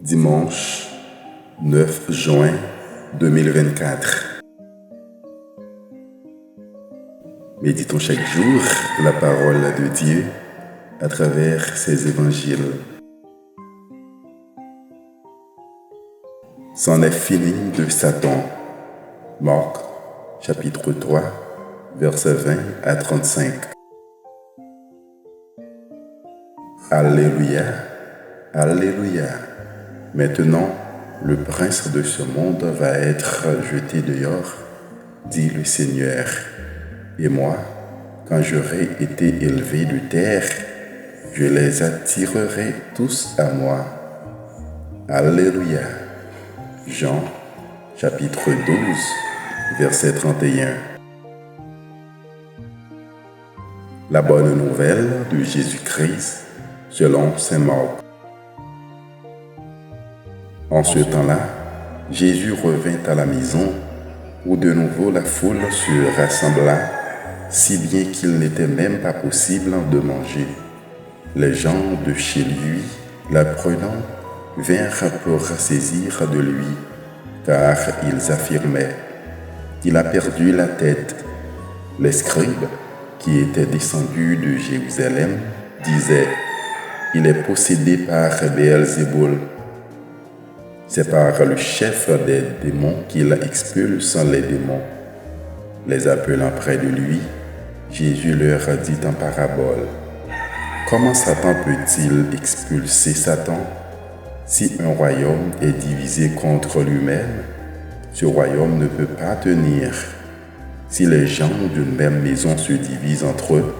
Dimanche 9 juin 2024. Méditons chaque jour la parole de Dieu à travers ses évangiles. C'en est fini de Satan. Marc, chapitre 3, versets 20 à 35. Alléluia, Alléluia. Maintenant, le prince de ce monde va être jeté dehors, dit le Seigneur. Et moi, quand j'aurai été élevé de terre, je les attirerai tous à moi. Alléluia. Jean, chapitre 12, verset 31. La bonne nouvelle de Jésus-Christ selon saint Marc. En ce temps-là, Jésus revint à la maison, où de nouveau la foule se rassembla, si bien qu'il n'était même pas possible de manger. Les gens de chez lui, l'apprenant, vinrent pour saisir de lui, car ils affirmaient: il a perdu la tête. Les scribes, qui étaient descendus de Jérusalem, disaient: il est possédé par Béelzéboul. C'est par le chef des démons qu'il expulse les démons. Les appelant près de lui, Jésus leur dit en parabole: comment Satan peut-il expulser Satan? Si un royaume est divisé contre lui-même, ce royaume ne peut pas tenir. Si les gens d'une même maison se divisent entre eux,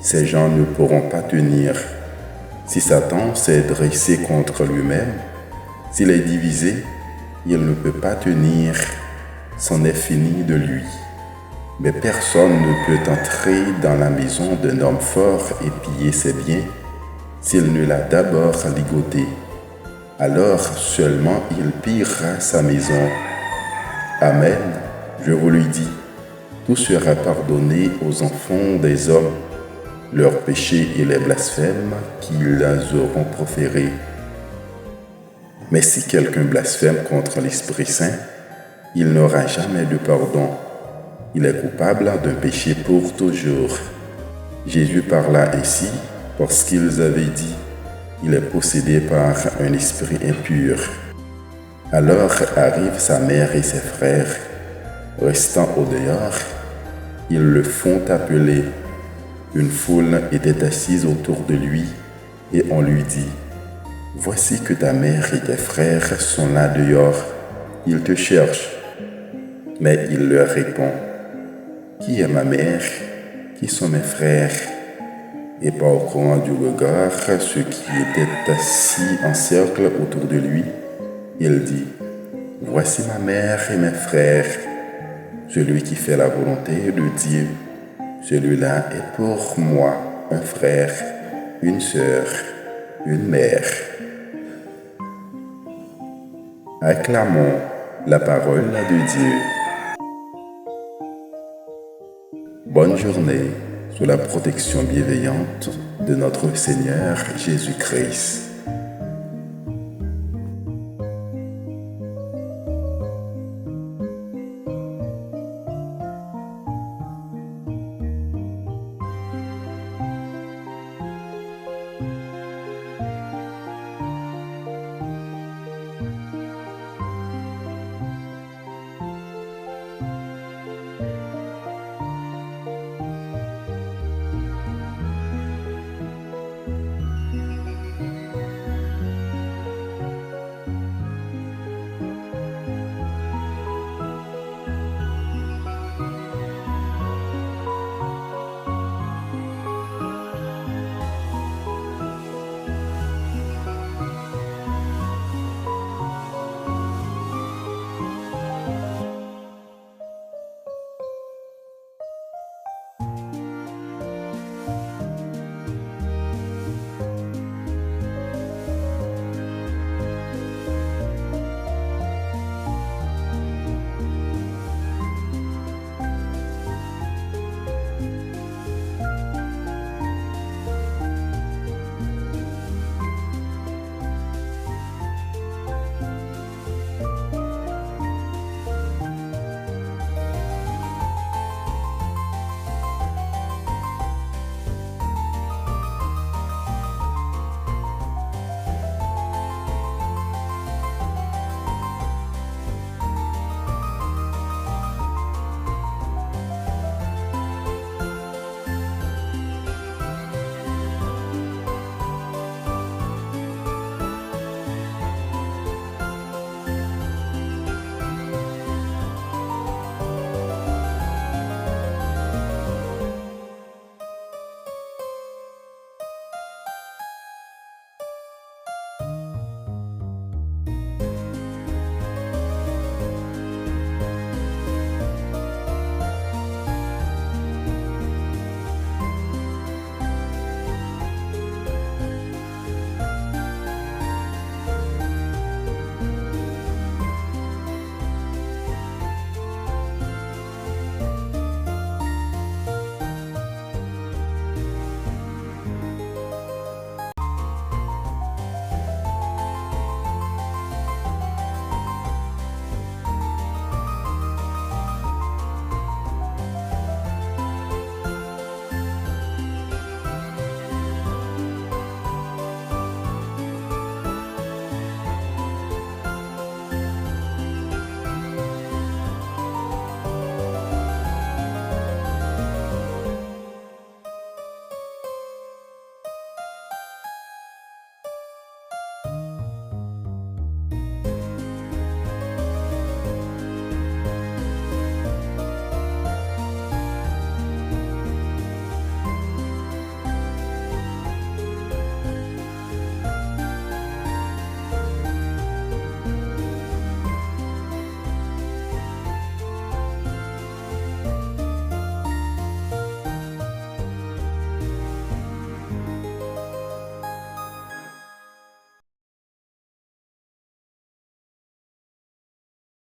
ces gens ne pourront pas tenir. Si Satan s'est dressé contre lui-même, s'il est divisé, il ne peut pas tenir, c'en est fini de lui. Mais personne ne peut entrer dans la maison d'un homme fort et piller ses biens s'il ne l'a d'abord ligoté. Alors seulement il pillera sa maison. Amen, je vous le dis, tout sera pardonné aux enfants des hommes, leurs péchés et les blasphèmes qu'ils auront proférés. Mais si quelqu'un blasphème contre l'Esprit Saint, il n'aura jamais de pardon. Il est coupable d'un péché pour toujours. Jésus parla ainsi parce qu'ils avaient dit: il est possédé par un esprit impur. Alors arrivent sa mère et ses frères. Restant au dehors, ils le font appeler. Une foule était assise autour de lui et on lui dit: voici que ta mère et tes frères sont là dehors, ils te cherchent. Mais il leur répond: qui est ma mère? Qui sont mes frères? Et pas au courant du regard ceux qui étaient assis en cercle autour de lui, il dit: voici ma mère et mes frères. Celui qui fait la volonté de Dieu, celui-là est pour moi un frère, une sœur, une mère. Acclamons la parole de Dieu. Bonne journée sous la protection bienveillante de notre Seigneur Jésus-Christ.